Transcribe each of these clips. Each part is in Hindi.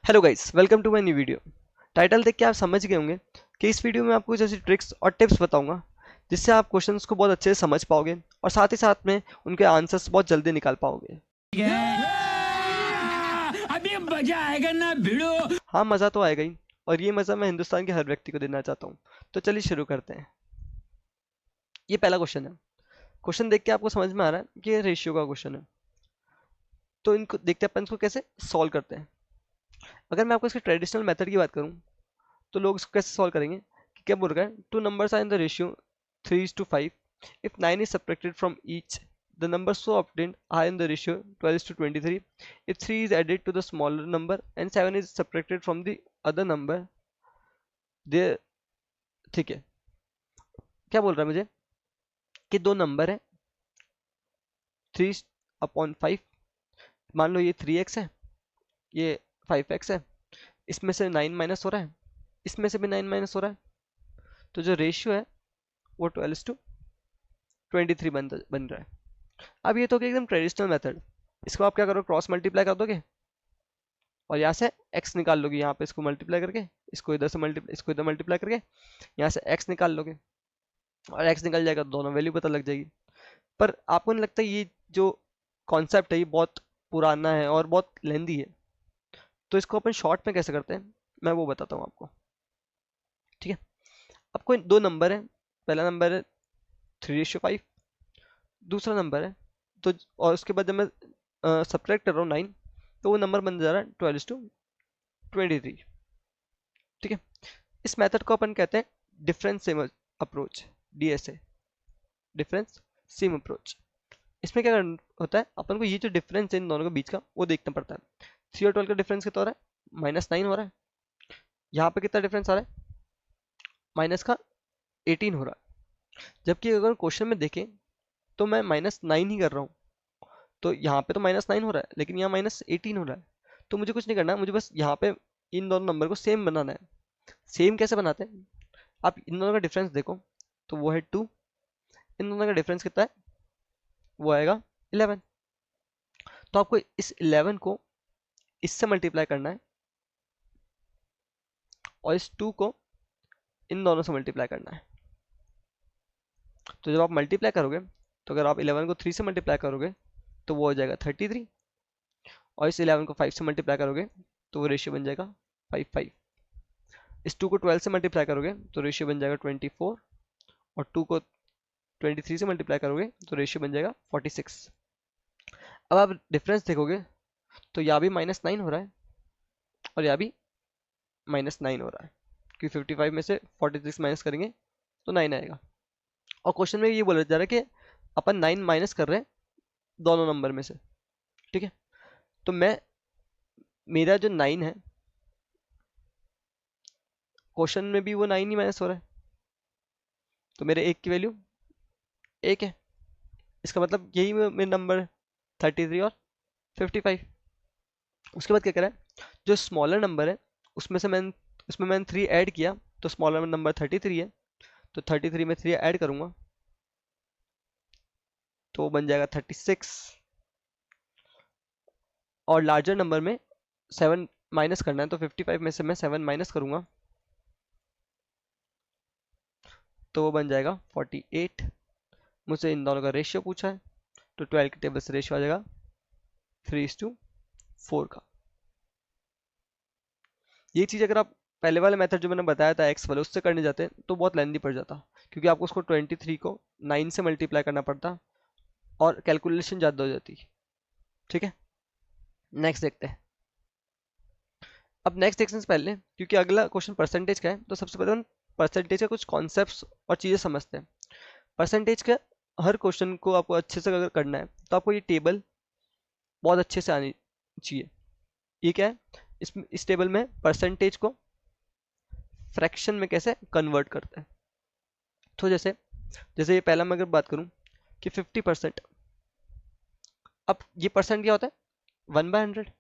Hello guys, welcome to my new video. Title देख के आप समझ गए होंगे कि इस वीडियो में आपको कुछ ऐसी ट्रिक्स और टिप्स बताऊंगा जिससे आप क्वेश्चंस को बहुत अच्छे से समझ पाओगे और साथ ही साथ में उनके आंसर्स बहुत जल्दी निकाल पाओगे। अभी मजा आएगा ना भिड़ो। हाँ, मज़ा तो आएगा ही, और ये मज़ा मैं हिंदुस्तान के हर व्यक्ति को देना चाहता हूँ। तो चलिए शुरू करते हैं। ये पहला क्वेश्चन है। क्वेश्चन देख के आपको समझ में आ रहा है कि ये रेशियो का क्वेश्चन है। तो इनको देखते हैं अपन इसको कैसे सॉल्व करते हैं। अगर मैं आपको इसके ट्रेडिशनल मेथड की बात करूँ तो लोग इसको कैसे सॉल्व करेंगे कि क्या बोल रहा है, two numbers are in the ratio 3:5 if 9 is subtracted from each, the numbers so obtained are in the ratio 12:23 if 3 is added to the smaller number and 7 is subtracted from the other number there। ठीक है, क्या बोल रहा है मुझे कि दो नंबर है 3/5। मान लो ये 3x है, ये 5x है। इसमें से 9 माइनस हो रहा है, इसमें से भी 9 माइनस हो रहा है। तो जो रेशियो है वो 12:23 बन रहा है। अब ये तो कि एकदम ट्रेडिशनल मेथड। इसको आप क्या करो, क्रॉस मल्टीप्लाई कर दोगे और यहाँ से x निकाल लोगे। यहाँ पे इसको मल्टीप्लाई करके इसको इधर से इसको इधर मल्टीप्लाई करके यहाँ से x निकाल लोगे और x निकल जाएगा, दोनों वैल्यू पता लग जाएगी। पर आपको नहीं लगता ये जो कॉन्सेप्ट है ये बहुत पुराना है और बहुत लेंदी है? तो इसको अपन शॉर्ट में कैसे करते हैं मैं वो बताता हूँ आपको। ठीक है, अब कोई दो नंबर है। पहला नंबर है 3:5, दूसरा नंबर है तो, और उसके बाद जब मैं सब्ट्रैक्ट कर रहा हूँ 9, तो वो नंबर बन जा रहा है 12:23। ठीक है, इस मेथड को अपन कहते हैं difference same approach, DSA, difference same approach. इसमें क्या होता है, अपन को ये जो डिफरेंस है इन दोनों के बीच का वो देखना पड़ता है। 3 और 12 का डिफरेंस कितना हो रहा है, -9 हो रहा है। यहाँ पे कितना डिफरेंस आ रहा है, माइनस का 18 हो रहा है। जबकि अगर क्वेश्चन में देखें तो मैं -9 ही कर रहा हूँ, तो यहाँ पे तो -9 हो रहा है लेकिन यहाँ -18 हो रहा है। तो मुझे कुछ नहीं करना, मुझे बस यहाँ पे इन दोनों नंबर को सेम बनाना है। सेम कैसे बनाते हैं, आप इन दोनों का डिफरेंस देखो तो वो है 2, इन दोनों का डिफरेंस कितना है, वो आएगा 11। तो आपको इस 11 को इससे मल्टीप्लाई करना है और इस 2 को इन दोनों से मल्टीप्लाई करना है। तो जब आप मल्टीप्लाई करोगे तो अगर आप 11 को 3 से मल्टीप्लाई करोगे तो वो हो जाएगा 33, और इस 11 को 5 से मल्टीप्लाई करोगे तो वो रेशियो बन जाएगा 5:5। इस 2 को 12 से मल्टीप्लाई करोगे तो रेशियो बन जाएगा 24, और 2 को 23 से मल्टीप्लाई करोगे तो रेशियो बन जाएगा 46। अब आप डिफरेंस देखोगे तो यहाँ भी -9 हो रहा है और यहाँ भी -9 हो रहा है, क्योंकि 55 में से 46 माइनस करेंगे तो 9 आएगा। और क्वेश्चन में ये बोला जा रहा है कि अपन 9 माइनस कर रहे हैं दोनों नंबर में से। ठीक है, तो मेरा जो 9 है क्वेश्चन में भी वो 9 ही माइनस हो रहा है, तो मेरे 1 की वैल्यू 1 है। इसका मतलब यही मेरे नंबर 33 और 55। उसके बाद क्या करा है, जो स्मॉलर नंबर है उसमें मैंने 3 ऐड किया, तो स्मॉलर नंबर 33 है, तो 33 में 3 ऐड करूंगा तो वो बन जाएगा 36। और लार्जर नंबर में 7 माइनस करना है, तो 55 में से मैं 7 माइनस करूंगा तो वो बन जाएगा 48। मुझसे इन दोनों का रेशियो पूछा है, तो 12 के टेबल से रेशियो आ जाएगा 3:4 का। ये चीज़ अगर आप पहले वाले मेथड जो मैंने बताया था एक्स वाले उससे करने जाते तो बहुत लेंदी पड़ जाता, क्योंकि आपको उसको 23 को 9 से मल्टीप्लाई करना पड़ता और कैलकुलेशन ज़्यादा हो जाती। ठीक है, नेक्स्ट देखते हैं। अब नेक्स्ट देखने से पहले, क्योंकि अगला क्वेश्चन परसेंटेज का है, तो सबसे पहले हम परसेंटेज का कुछ कॉन्सेप्ट्स और चीज़ें समझते हैं। परसेंटेज का हर क्वेश्चन को आपको अच्छे से अगर करना है तो आपको ये टेबल बहुत अच्छे से आनी चाहिए। ये क्या है, इस टेबल में परसेंटेज को फ्रैक्शन में कैसे कन्वर्ट करते हैं। तो जैसे जैसे ये पहला मैं अगर बात करूं कि 50%, अब ये परसेंट क्या होता है, 1/100।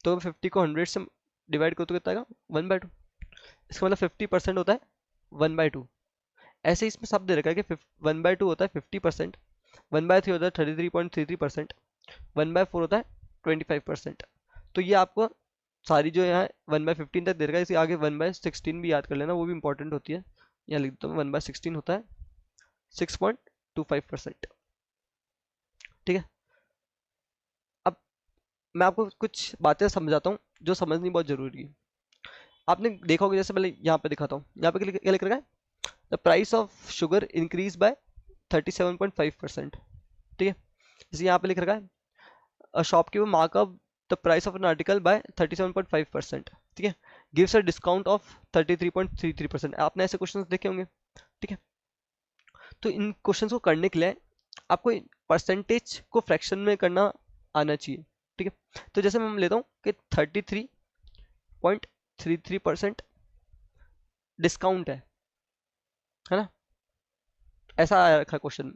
तो 50 को 100 से डिवाइड करो तो कितना आएगा, 1/2। इसका मतलब 50% होता है 1/2। ऐसे इसमें सब दे रखा है कि 1/2 होता है 50%, 1/3 होता है 33.33%, 1/4 होता है 25%। तो ये आपको सारी जो है 1/15 तक दे रखा है, इसे आगे 1/16 भी याद कर लेना, वो भी इंपॉर्टेंट होती है। यहाँ लिख देता हूँ 1/16 होता है 6.25%। ठीक है, अब मैं आपको कुछ बातें समझाता हूँ जो समझनी बहुत जरूरी है। आपने देखा होगा, जैसे पहले यहाँ पे दिखाता हूँ, यहाँ पे क्या लिख रखा है, the price of sugar increase by 37.5%। ठीक है, जैसे यहाँ पे लिख रखा है, a shopkeeper mark up the price of an article by 37.5%। ठीक है, gives a discount of 33.33%। आपने ऐसे क्वेश्चंस देखे होंगे। ठीक है, तो इन क्वेश्चंस को करने के लिए आपको परसेंटेज को फ्रैक्शन में करना आना चाहिए। ठीक है, तो जैसे मैं लेता हूँ कि 33.33% डिस्काउंट है ना, ऐसा आया रखा क्वेश्चन।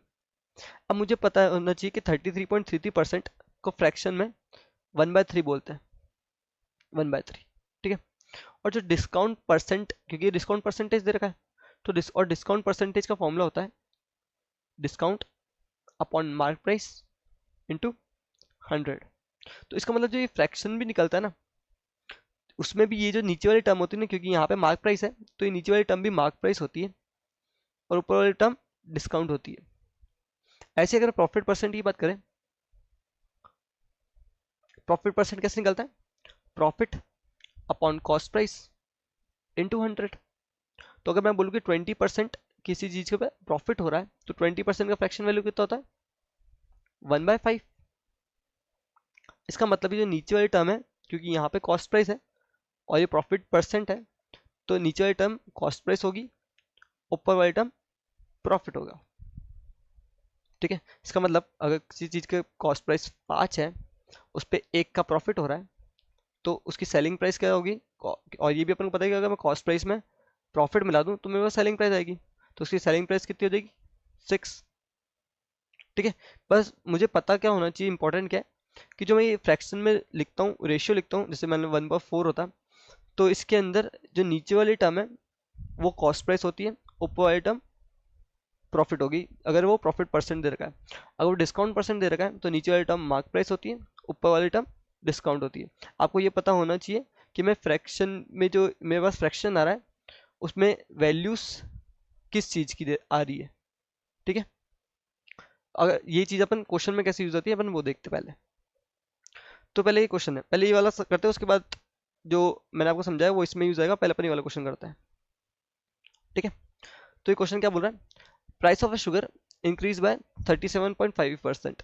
अब मुझे पता होना चाहिए कि 33.33% को फ्रैक्शन में 1/3 बोलते हैं, 1/3। ठीक है, और जो डिस्काउंट परसेंट, क्योंकि डिस्काउंट परसेंटेज दे रखा है, तो डिस्काउंट परसेंटेज का फॉर्मूला होता है discount upon mark price into 100। तो इसका मतलब जो ये फ्रैक्शन भी निकलता है ना, उसमें भी ये जो नीचे वाली टर्म होती है ना, क्योंकि यहाँ पे मार्क प्राइस है, तो ये नीचे वाली टर्म भी मार्क प्राइस होती है और ऊपर वाली टर्म डिस्काउंट होती है। ऐसे अगर प्रॉफिट परसेंट की बात करें, प्रॉफिट परसेंट कैसे निकलता है, profit upon cost price into 100। तो अगर मैं बोलूँ कि 20% किसी चीज के ऊपर प्रॉफिट हो रहा है, तो 20% का फ्रैक्शन वैल्यू कितना होता है, 1/5। इसका मतलब ये जो नीचे वाली टर्म है, क्योंकि यहाँ पे कॉस्ट प्राइस है और ये प्रॉफिट परसेंट है, तो नीचे वाली टर्म कॉस्ट प्राइस होगी, ऊपर वाली टर्म प्रॉफिट होगा। ठीक है, इसका मतलब अगर किसी चीज के कॉस्ट प्राइस 5 है, उस पर 1 का प्रॉफिट हो रहा है, तो उसकी सेलिंग प्राइस क्या होगी, और ये भी अपन को पता है कि अगर मैं कॉस्ट प्राइस में प्रॉफिट मिला दूं तो मेरे पास सेलिंग प्राइस आएगी, तो उसकी सेलिंग प्राइस कितनी हो जाएगी, 6। ठीक है, बस मुझे पता क्या होना चाहिए, इंपॉर्टेंट क्या है कि जो मैं ये फ्रैक्शन में लिखता हूँ, रेशियो लिखता हूँ, जैसे मैंने 1/4 होता, तो इसके अंदर जो नीचे वाली टर्म है वो कॉस्ट प्राइस होती है, ऊपर वाली टर्म प्रॉफिट होगी, अगर वो प्रॉफिट परसेंट दे रखा है। अगर वो डिस्काउंट परसेंट दे रखा है, तो नीचे वाली टर्म मार्क प्राइस होती है, ऊपर वाली टर्म डिस्काउंट होती है। आपको ये पता होना चाहिए कि मैं फ्रैक्शन में, जो मेरे पास फ्रैक्शन आ रहा है, उसमें वैल्यूज किस चीज की आ रही है। ठीक है, अगर ये चीज अपन क्वेश्चन में कैसे यूज होती है, अपन वो देखते पहले। तो पहले ये क्वेश्चन है, पहले ये वाला करते हैं, उसके बाद जो मैंने आपको समझाया वो इसमें यूज आएगा, पहले अपन ये वाला क्वेश्चन करते हैं। ठीक है, तो ये क्वेश्चन क्या बोल रहा है, price of sugar increase by 37.5%,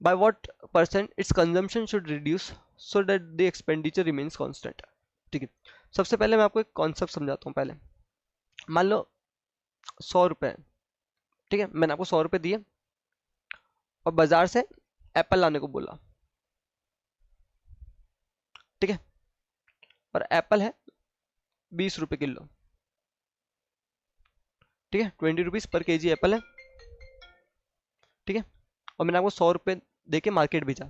by what percent its consumption should reduce so that the expenditure remains constant। ठीक है, सबसे पहले मैं आपको एक कॉन्सेप्ट समझाता हूँ। पहले मान लो 100 रुपए, ठीक है, मैंने आपको 100 रुपए दिए और बाजार से एप्पल लाने को बोला। ठीक है, और एप्पल है 20 रुपए किलो। ठीक है, 20 रुपीज पर केजी एप्पल है। ठीक है, और मैंने आपको 100 रुपए दे के मार्केट भेजा,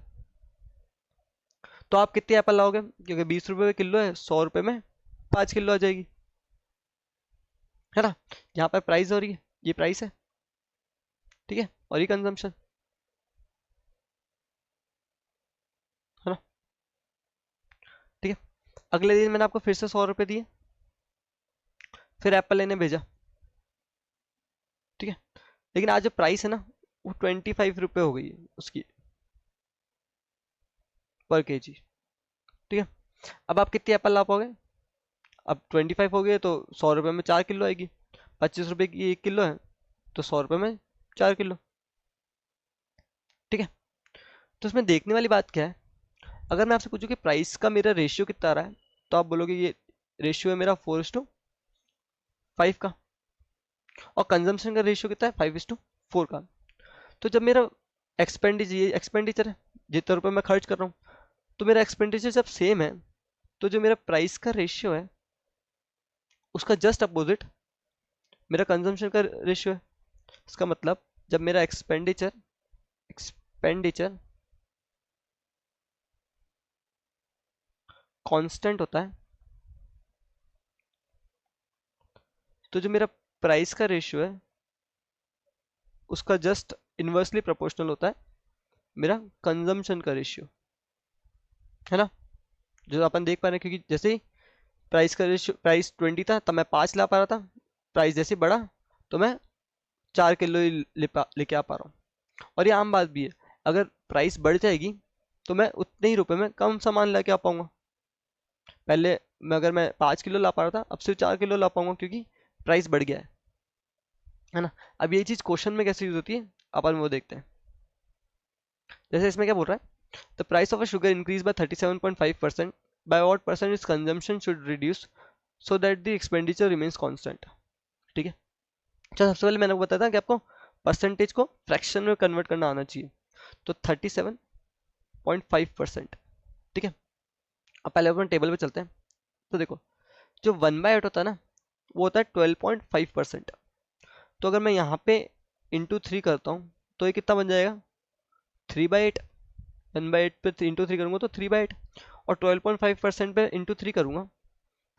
तो आप कितने एप्पल लाओगे, क्योंकि 20 रुपए किलो है, 100 रुपए में 5 किलो आ जाएगी, है ना। यहाँ पर प्राइस हो रही है, ये प्राइस है। ठीक है, और ये कंजम्पशन, है ना। ठीक है, अगले दिन मैंने आपको फिर से 100 रुपए दिए, फिर एप्पल लेने भेजा। ठीक है, लेकिन आज जो प्राइस है ना, वो 25 रुपए हो गई है उसकी पर केजी। ठीक है, अब आप कितनी एप्पल ला पाओगे, अब 25 हो गए तो 100 रुपए में 4 किलो आएगी, 25 रुपए की 1 किलो है, तो 100 रुपए में 4 किलो। ठीक है, तो इसमें देखने वाली बात क्या है, अगर मैं आपसे पूछूं कि प्राइस का मेरा रेशियो कितना आ रहा है, तो आप बोलोगे ये रेशियो है मेरा 4:5 का, और कंजम्पशन का रेशियो कितना है, 5:4 का। तो जब मेरा एक्सपेंडिचर है, जितने रुपए मैं खर्च कर रहा हूँ, तो मेरा एक्सपेंडिचर जब सेम है, तो जो मेरा प्राइस का रेशियो है उसका जस्ट अपोजिट मेरा कंजम्पशन का रेशियो है। इसका मतलब जब मेरा एक्सपेंडिचर एक्सपेंडिचर कांस्टेंट होता है, तो जो मेरा प्राइस का रेशियो है उसका जस्ट इन्वर्सली प्रोपोर्शनल होता है मेरा कंजम्पशन का रेशियो। है ना, जो अपन देख पा रहे हैं, क्योंकि जैसे ही प्राइस का रेशियो, प्राइस 20 था तब मैं 5 ला पा रहा था, प्राइस जैसे ही बढ़ा तो मैं 4 किलो ही लेके आ पा रहा हूँ। और ये आम बात भी है, अगर प्राइस बढ़ जाएगी तो मैं उतने ही रुपए में कम सामान लेके आ पाऊंगा। पहले अगर मैं 5 किलो ला पा रहा था, अब सिर्फ 4 किलो ला पाऊंगा, क्योंकि प्राइस बढ़ गया है ना। अब ये चीज क्वेश्चन में कैसे यूज होती है, अपन वो देखते हैं। जैसे इसमें क्या बोल रहा है, the price of a sugar increase by 37.5%, by what percent is consumption should reduce so that the expenditure remains constant. ठीक है, अच्छा सबसे पहले मैंने बताया था कि आपको परसेंटेज को फ्रैक्शन में कन्वर्ट करना आना चाहिए, तो 37.5%। ठीक है, अब पहले अपन टेबल पे चलते हैं। तो देखो, जो 1/8 होता है ना, वो होता है 12.5%। तो अगर मैं यहाँ पे इंटू 3 करता हूँ तो ये कितना बन जाएगा, 3/8। 1/8 पे इंटू 3 करूंगा तो 3/8, और 12.5% पे इंटू 3 करूंगा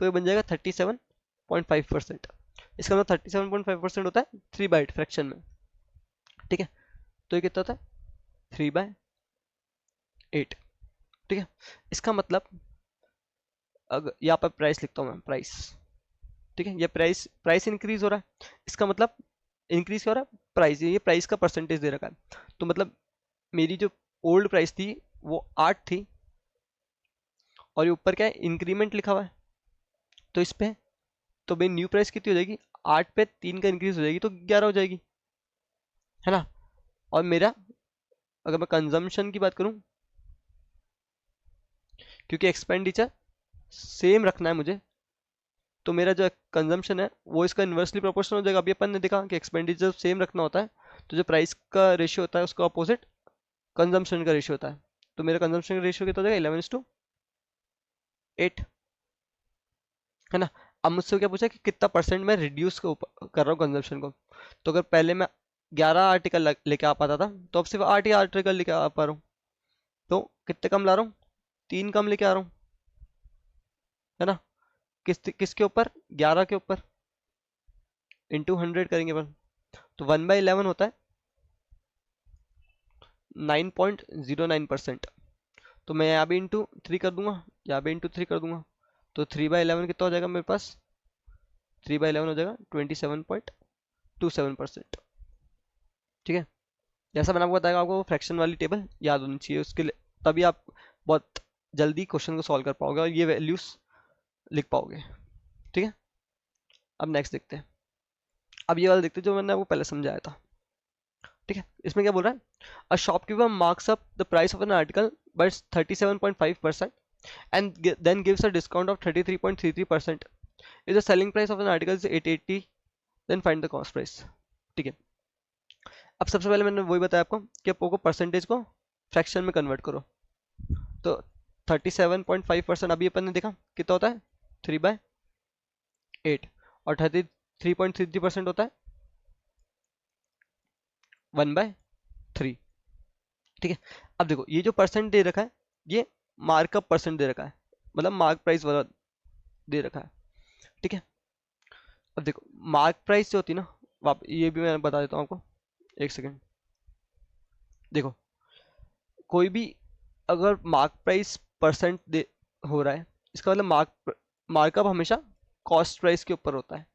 तो ये बन जाएगा 37.5%। इसका मतलब 37.5% होता है 3/8 फ्रैक्शन में। ठीक है, तो ये कितना होता है, 3/8। ठीक है, इसका मतलब अगर यहाँ पर प्राइस लिखता हूँ मैं, प्राइस। ठीक है, ये प्राइस प्राइस इंक्रीज हो रहा है, इसका मतलब इंक्रीज क्या हो रहा है, प्राइस, ये प्राइस का परसेंटेज दे रखा है। तो मतलब मेरी जो ओल्ड प्राइस थी वो 8 थी, और ये ऊपर क्या है, इंक्रीमेंट लिखा हुआ है, तो इस पे तो मेरी न्यू प्राइस कितनी हो जाएगी, 8 पे 3 का इंक्रीज हो जाएगी तो 11 हो जाएगी, है ना। और मेरा, अगर मैं कंजम्पशन की बात करूं, क्योंकि एक्सपेंडिचर सेम रखना है मुझे, तो मेरा जो कंजम्पशन है वो इसका इन्वर्सली प्रोपोर्शनल हो जाएगा। अभी अपन ने देखा कि एक्सपेंडिचर सेम रखना होता है, तो जो प्राइस का रेशियो होता है उसका अपोजिट कंजम्पशन का रेशियो होता है। तो मेरा कंजम्पशन का रेशियो कितना हो जाएगा, 11:8, है ना। अब मुझसे क्या पूछा कि कितना परसेंट मैं रिड्यूस कर रहा हूँ कंजम्पशन को। तो अगर पहले मैं 11 आर्टिकल लेके आ पाता था, तो अब सिर्फ 8 ही आर्टिकल लेके आ पा रहा हूँ, तो कितने कम ला रहा हूँ, 3 कम लेके आ रहा हूँ, है ना। किसके ऊपर, 11 के ऊपर, इंटू 100 करेंगे अपन, तो 1/11 होता है 9.09%। तो मैं यहाँ भी इंटू 3 कर दूंगा, यहाँ भी इंटू 3 कर दूंगा, तो 3/11 कितना हो जाएगा मेरे पास, 3/11 हो जाएगा 27.27%। ठीक है, जैसा मैंने आपको बताया, आपको फ्रैक्शन वाली टेबल याद होनी चाहिए, उसके लिए तभी आप बहुत जल्दी क्वेश्चन को सॉल्व कर पाओगे और ये वैल्यूज लिख पाओगे। ठीक है, अब नेक्स्ट देखते हैं। अब ये वाला देखते हैं जो मैंने आपको पहले समझाया था। ठीक है, इसमें क्या बोल रहा है, a shopkeeper marks up the price of an article by 37.5% and then gives a discount of 33.33%. If the selling price of an article is 880, then find the cost price. ठीक है, अब सबसे पहले मैंने वही बताया आपको कि आपको परसेंटेज को फ्रैक्शन में कन्वर्ट करो। तो 37.5% अभी अपन ने देखा कितना होता है, 3/8, और 33.33% होता है 1/3। ठीक है, अब देखो ये जो परसेंट दे रखा है, ये मार्कअप परसेंट दे रखा है, मतलब मार्क प्राइस वाला दे रखा है। ठीक है, अब देखो मार्क प्राइस जो होती है ना, ये भी मैं बता देता हूँ आपको, एक सेकेंड। देखो, कोई भी अगर मार्क प्राइस परसेंट दे हो रहा है, इसका मतलब मार्कअप हमेशा कॉस्ट प्राइस के ऊपर होता है।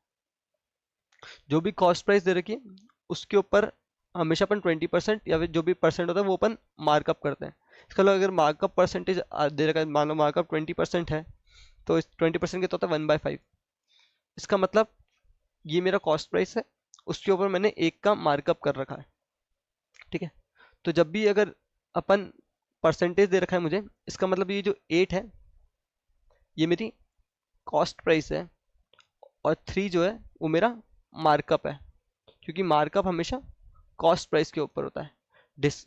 जो भी कॉस्ट प्राइस दे रखी है उसके ऊपर हमेशा अपन 20% या फिर जो भी परसेंट होता है वो अपन मार्कअप करते हैं। इसका मतलब अगर मार्कअप परसेंटेज दे रखा है, मान लो मार्कअप 20% है, तो इस 20% कितना होता है, 1/5। इसका मतलब ये मेरा कॉस्ट प्राइस है, उसके ऊपर मैंने 1 का मार्कअप कर रखा है। ठीक है, तो जब भी अगर अपन परसेंटेज दे रखा है मुझे, इसका मतलब ये जो 8 है ये मेरी कॉस्ट प्राइस है, और 3 जो है वो मेरा मार्कअप है, क्योंकि मार्कअप हमेशा कॉस्ट प्राइस के ऊपर होता है।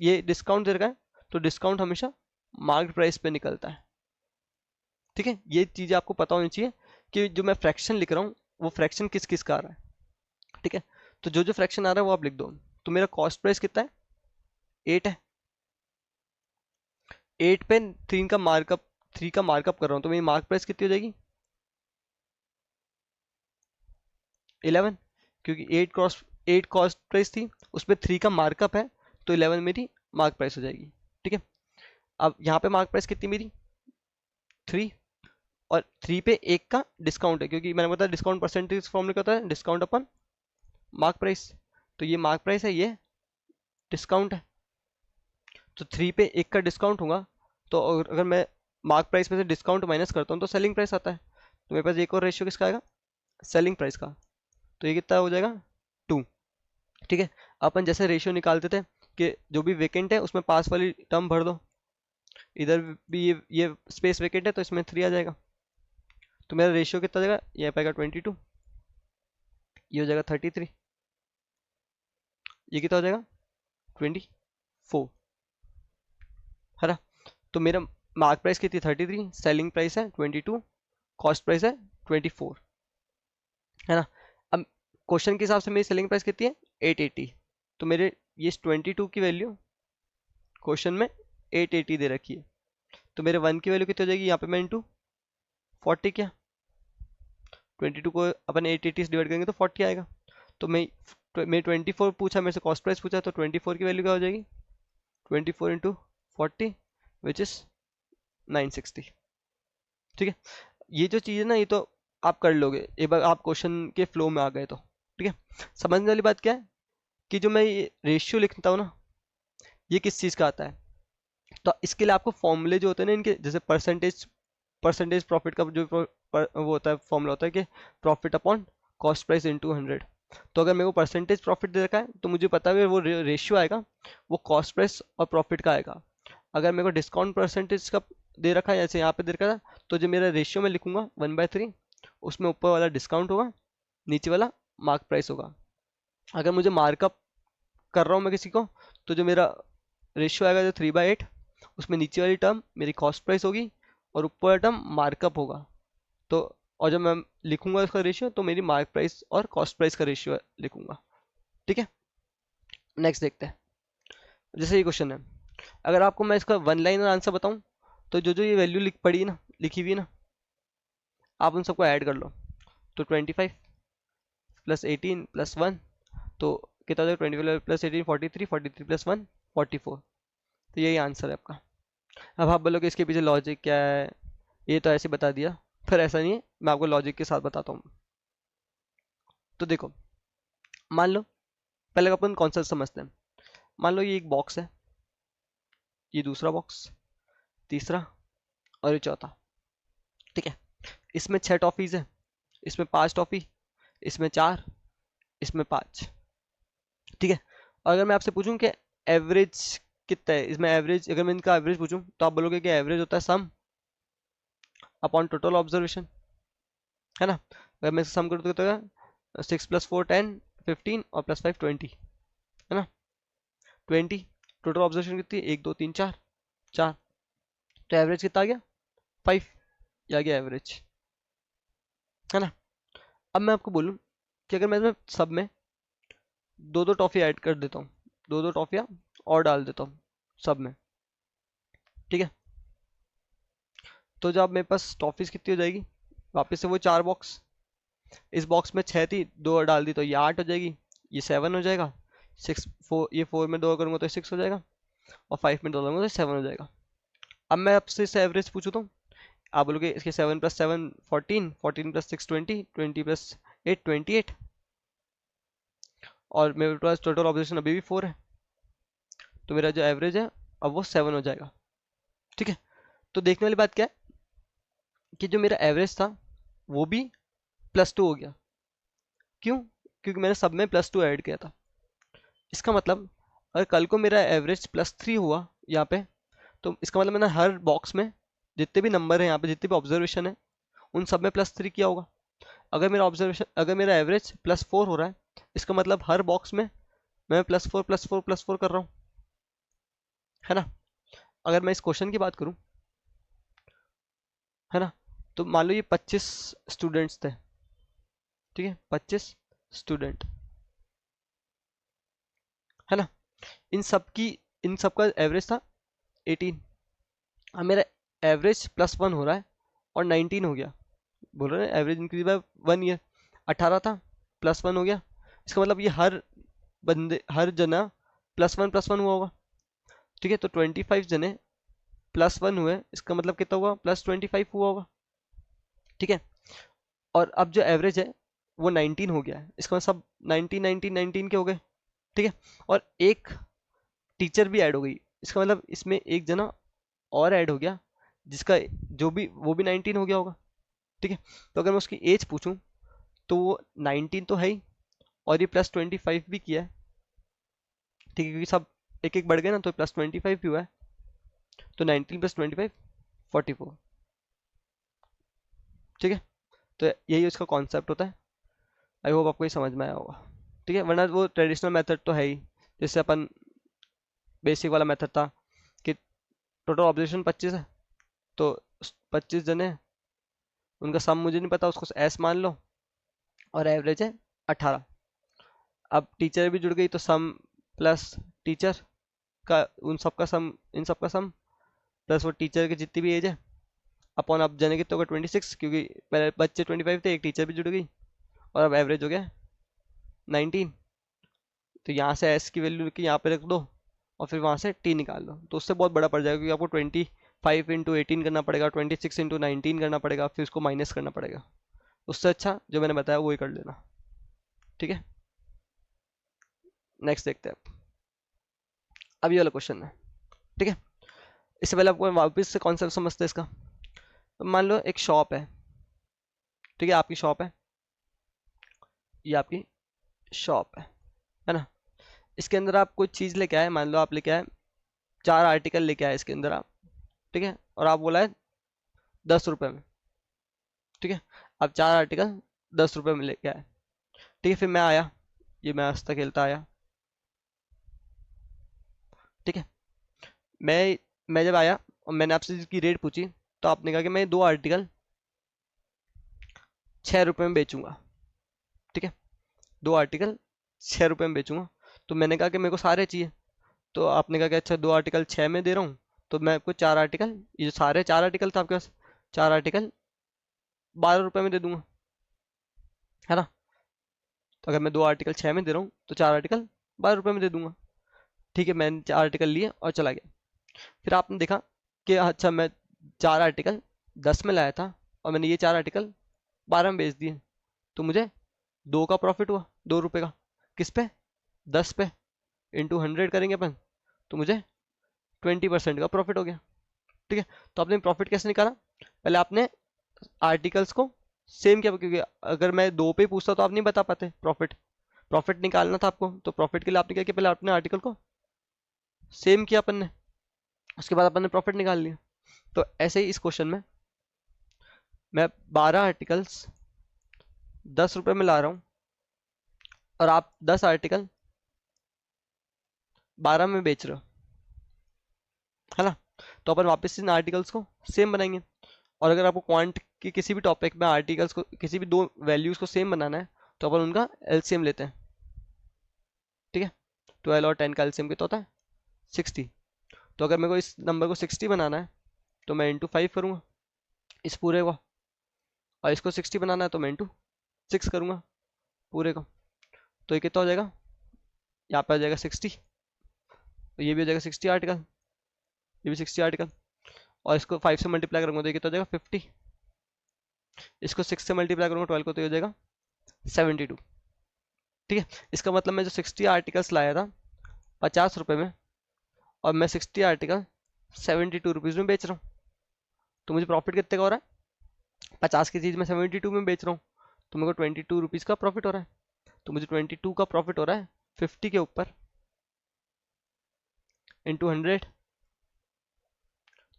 ये डिस्काउंट दे रखा है, तो डिस्काउंट हमेशा मार्केट प्राइस पे निकलता है। ठीक है, ये चीज़ें आपको पता होनी चाहिए कि जो मैं फ्रैक्शन लिख रहा हूँ वो फ्रैक्शन किस किस का आ रहा है। ठीक है, तो जो जो फ्रैक्शन आ रहा है वो आप लिख दो। तो मेरा कॉस्ट प्राइस कितना है, 8 है, 8 पे 3 का मार्कअप कर रहा हूँ, तो मेरी मार्क प्राइस कितनी हो जाएगी, 11, क्योंकि 8 कॉस्ट प्राइस थी, उस पर 3 का मार्कअप है, तो 11 मेरी मार्क प्राइस हो जाएगी। ठीक है, अब यहाँ पे मार्क प्राइस कितनी मेरी 3 और 3 पे 1 का डिस्काउंट है, क्योंकि मैंने बताया डिस्काउंट परसेंटेज फॉर्मूला क्या होता है, डिस्काउंट अपन मार्क प्राइस। तो ये मार्क प्राइस है, ये डिस्काउंट है। तो 3 पे 1 का डिस्काउंट होगा, तो अगर मैं मार्क प्राइस में से डिस्काउंट माइनस करता हूँ तो सेलिंग प्राइस आता है। तो मेरे पास एक और रेशियो किसका आएगा, सेलिंग प्राइस का। तो ये कितना हो जाएगा, 2। ठीक है, अपन जैसे रेशियो निकालते थे कि जो भी वेकेंट है उसमें पास वाली टर्म भर दो, इधर भी ये स्पेस वेकेंट है तो इसमें 3 आ जाएगा। तो मेरा रेशियो कितना जाएगा, ये आ पाएगा 22, ये हो जाएगा 33, ये कितना हो जाएगा 24, है ना। तो मेरा मार्क प्राइस कितनी 33, सेलिंग प्राइस है 22, कॉस्ट प्राइस है 24, है ना। अब क्वेश्चन के हिसाब से मेरी सेलिंग प्राइस कितनी है 880, तो मेरे ये 22 की वैल्यू क्वेश्चन में 880 दे रखी है। तो मेरे 1 की वैल्यू कितनी हो जाएगी, यहाँ पे मैं इंटू 40 किया, 22 को अपन 880 से डिवाइड करेंगे तो 40 आएगा। तो मैं 24 पूछा मेरे से, कॉस्ट प्राइस पूछा, तो 24 की वैल्यू क्या हो जाएगी, 24 इंटू 40 विच इज 960। ठीक है, ये जो चीज़ है ना, ये तो आप कर लोगे एक बार आप क्वेश्चन के फ्लो में आ गए तो। ठीक है, समझने वाली बात क्या है कि जो मैं ये रेशियो लिखता हूँ ना, ये किस चीज़ का आता है। तो इसके लिए आपको फॉर्मूले जो होते हैं ना इनके, जैसे परसेंटेज प्रॉफिट का जो वो होता है, फॉर्मूला होता है कि profit upon cost price into 100। तो अगर मेरे को परसेंटेज प्रॉफिट दे रखा है तो मुझे पता है वो रेशियो आएगा वो कॉस्ट प्राइस और प्रॉफिट का आएगा। अगर मेरे को डिस्काउंट परसेंटेज का दे रखा है, जैसे यहाँ पे दे रखा था, तो जो मेरा रेशियो में लिखूंगा 1/3, उसमें ऊपर वाला डिस्काउंट होगा, नीचे वाला मार्क प्राइस होगा। अगर मुझे मार्कअप कर रहा हूँ मैं किसी को, तो जो मेरा रेशियो आएगा जो 3/8, उसमें नीचे वाली टर्म मेरी कॉस्ट प्राइस होगी और ऊपर वाला टर्म मार्कअप होगा। तो और जब मैं लिखूंगा उसका रेशियो तो मेरी मार्क प्राइस और कॉस्ट प्राइस का रेशियो लिखूंगा। ठीक है, नेक्स्ट देखते हैं। जैसे ये क्वेश्चन है, अगर आपको मैं इसका वन लाइनर आंसर बताऊं, तो जो जो ये वैल्यू लिखी हुई है ना, आप उन सबको ऐड कर लो। तो 25 प्लस 18 प्लस 1, तो कितना हो जाएगा, 25 प्लस 18 43, 43 प्लस 1 44। तो यही आंसर है आपका। अब आप बोलोगे इसके पीछे लॉजिक क्या है, ये तो ऐसे बता दिया, पर ऐसा नहीं है, मैं आपको लॉजिक के साथ बताता हूँ। तो देखो, मान लो पहले अपन कॉन्सेप्ट समझते हैं। मान लो ये एक बॉक्स है, ये दूसरा बॉक्स, तीसरा और ये चौथा। ठीक है, इसमें 6 टॉफीज है, इसमें 5 टॉफी, इसमें 4, इसमें 5। ठीक है, और अगर मैं आपसे पूछूं कि एवरेज कितना है इसमें, एवरेज अगर मैं इनका एवरेज पूछूं तो आप बोलोगे कि एवरेज होता है सम अपॉन टोटल ऑब्जर्वेशन, है ना। अगर मैं सम करूँ तो कितना होगा, 6 + 4 10 15 और +5 20, है ना। 20, टोटल ऑब्जर्वेशन कितनी है, 1 2 3 4, 4। तो एवरेज कितना आ गया 5, ये आ गया एवरेज, है ना। अब मैं आपको बोलूं कि अगर मैं इसमें सब में दो दो टॉफी ऐड कर देता हूँ, दो दो टॉफियाँ और डाल देता हूँ सब में। ठीक है, तो जब मेरे पास टॉफीज कितनी हो जाएगी, वापस से वो 4 बॉक्स, इस बॉक्स में 6 थी, 2 और डाल दी तो ये 8 हो जाएगी, ये 7 हो जाएगा, 6 4, ये 4 में 2 करूँगा तो 6 हो जाएगा, और 5 में 2 करूँगा तो 7 हो जाएगा। अब मैं आपसे इससे एवरेज पूछूँ तो आप बोलोगे इसके 7 + 7 14, 14 + 6 20, 20 + 8 28, और मेरे पास टोटल ऑब्जर्वेशन अभी भी 4 है, तो मेरा जो एवरेज है अब वो 7 हो जाएगा। ठीक है, तो देखने वाली बात क्या है कि जो मेरा एवरेज था वो भी +2 हो गया। क्यों, क्योंकि मैंने सब में +2 ऐड किया था। इसका मतलब अगर कल को मेरा एवरेज +3 हुआ यहाँ पे, तो इसका मतलब मैंने हर बॉक्स में जितने भी नंबर है यहाँ पे, जितने भी ऑब्जर्वेशन है, उन सब में +3 किया होगा। अगर मेरा एवरेज +4 हो रहा है, इसका मतलब हर बॉक्स में मैं +4 +4 +4 कर रहा हूँ, है ना। अगर मैं इस क्वेश्चन की बात करूँ, है ना, तो मान लो ये 25 स्टूडेंट्स थे। ठीक है, 25 स्टूडेंट, है ना। इन सब का एवरेज था 18। अब मेरा एवरेज +1 हो रहा है और 19 हो गया, बोल रहे हैं एवरेज इंक्रीज बाय 1 ईयर। 18 था, +1 हो गया, इसका मतलब ये हर जना +1 +1 हुआ होगा। ठीक है, तो 25 जने +1 हुए, इसका मतलब कितना हुआ, +25 हुआ होगा। ठीक है, और अब जो एवरेज है वो 19 हो गया है, इसका मतलब सब 19 19 19 के हो गए। ठीक है, और एक टीचर भी ऐड हो गई, इसका मतलब इसमें एक जना और ऐड हो गया, जिसका जो भी वो भी 19 हो गया होगा। ठीक है, तो अगर मैं उसकी एज पूछूं तो वो 19 तो है ही, और ये +25 भी किया है। ठीक है, क्योंकि सब एक एक बढ़ गए ना, तो +25 भी हुआ है, तो 19 + 25 44। ठीक है, तो यही उसका कॉन्सेप्ट होता है। आई होप आपको ये समझ में आया होगा। ठीक है, वरना वो ट्रेडिशनल मेथड तो है ही, जिससे अपन बेसिक वाला मेथड था कि टोटल ऑब्जर्वेशन 25 है, तो 25 जने, उनका सम मुझे नहीं पता, उसको एस मान लो, और एवरेज है 18। अब टीचर भी जुड़ गई, तो सम प्लस टीचर का, उन सबका सम, इन सबका सम, प्लस वो टीचर की जितनी भी एज है, अपॉन अब जने कितने होगा 26, क्योंकि पहले बच्चे 25 थे, एक टीचर भी जुड़ गई, और अब एवरेज हो गया 19। तो यहाँ से एस की वैल्यू की यहाँ पे रख दो, और फिर वहाँ से टी निकाल लो, तो उससे बहुत बड़ा पड़ जाएगा, क्योंकि आपको 25 × 18 करना पड़ेगा, 26 × 19 करना पड़ेगा, फिर उसको माइनस करना पड़ेगा। उससे अच्छा जो मैंने बताया वही कर लेना। ठीक है, नेक्स्ट देखते हैं अब ये वाला क्वेश्चन है। ठीक है, इससे पहले आपको वापस से कॉन्सेप्ट समझते हैं इसका। तो मान लो एक शॉप है, ठीक है, आपकी शॉप है, ये आपकी शॉप है ना। इसके अंदर आप कोई चीज़ लेके आए, मान लो आप लेके आए 4 आर्टिकल लेके आए इसके अंदर आप। ठीक है, और आप बोला है 10 रुपए में। ठीक है, अब 4 आर्टिकल 10 रुपए में लेके आए। ठीक है, फिर मैं आया, ये मैं हंसता खेलता आया। ठीक है, मैं जब आया और मैंने आपसे इसकी रेट पूछी, तो आपने कहा कि मैं 2 आर्टिकल 6 रुपए में बेचूंगा। ठीक है, 2 आर्टिकल 6 रुपए में बेचूंगा। तो मैंने कहा कि मेरे को सारे चाहिए, तो आपने कहा कि अच्छा 2 आर्टिकल 6 में दे रहा हूँ, तो मैं आपको 4 आर्टिकल, ये जो सारे 4 आर्टिकल था आपके पास, 4 आर्टिकल 12 रुपए में दे दूंगा, है ना। तो अगर मैं 2 आर्टिकल 6 में दे रहा हूँ, तो 4 आर्टिकल 12 रुपए में दे दूंगा। ठीक है, मैंने 4 आर्टिकल लिए और चला गया। फिर आपने देखा कि अच्छा मैं 4 आर्टिकल 10 में लाया था, और मैंने ये 4 आर्टिकल 12 में बेच दिए, तो मुझे 2 का प्रॉफिट हुआ, 2 रुपए का। किस पे, 10 पे, इंटू 100 करेंगे अपन, तो मुझे 20% का प्रॉफिट हो गया। ठीक है, तो आपने प्रॉफिट कैसे निकाला, पहले आपने आर्टिकल्स को सेम किया, क्योंकि अगर मैं 2 पे ही पूछता तो आप नहीं बता पाते प्रॉफिट। प्रॉफिट निकालना था आपको, तो प्रॉफिट के लिए आपने क्या किया, पहले अपने आर्टिकल को सेम किया अपन ने, उसके बाद अपन ने प्रॉफिट निकाल लिया। तो ऐसे ही इस क्वेश्चन में मैं 12 आर्टिकल्स 10 रुपए में ला रहा हूँ, और आप 10 आर्टिकल 12 में बेच रहे हो, है ना। तो अपन वापस से इन आर्टिकल्स को सेम बनाएंगे। और अगर आपको क्वांट की किसी भी टॉपिक में आर्टिकल्स को, किसी भी 2 वैल्यूज को सेम बनाना है, तो अपन उनका एलसीएम लेते हैं। ठीक है, 12 और 10 का एलसीएम कितना होता है, 60। तो अगर मेरे को इस नंबर को 60 बनाना है, तो मैं इंटू 5 करूँगा इस पूरे को, और इसको 60 बनाना है तो मैं इंटू 6 करूँगा पूरे को। तो ये कितना हो जाएगा, यहाँ पे आ जाएगा 60, तो ये भी हो जाएगा 60 आर्टिकल, ये भी 60 आर्टिकल, और इसको 5 से मल्टीप्लाई करूँगा तो ये कितना हो जाएगा 50, इसको 6 से मल्टीप्लाई करूँगा 12 को, तो ये हो जाएगा 72। ठीक है, इसका मतलब मैं जो 60 आर्टिकल्स लाया था 50 रुपए में, और मैं 60 आर्टिकल 72 रुपीज़ में बेच रहा हूँ, तो मुझे प्रॉफिट कितने का हो रहा है, 50 की चीज़ में 72 में बेच रहा हूँ, तो मेरे को 22 रुपीज़ का प्रॉफिट हो रहा है। तो मुझे 22 का प्रॉफिट हो रहा है 50 के ऊपर, इंटू 100,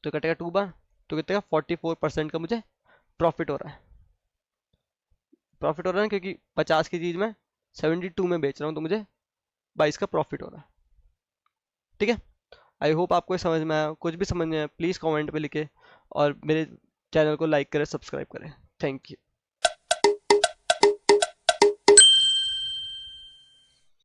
तो कटेगा 2 बार, तो कितने का 44% का मुझे प्रॉफिट हो रहा है। प्रॉफिट हो रहा है क्योंकि 50 की चीज़ में 72 में बेच रहा हूँ, तो मुझे 22 का प्रॉफिट हो रहा है। ठीक है, आई होप आपको ये समझ में आया। कुछ भी समझ में आया प्लीज़ कमेंट पे लिखे, और मेरे चैनल को लाइक करें, सब्सक्राइब करें। Thank you.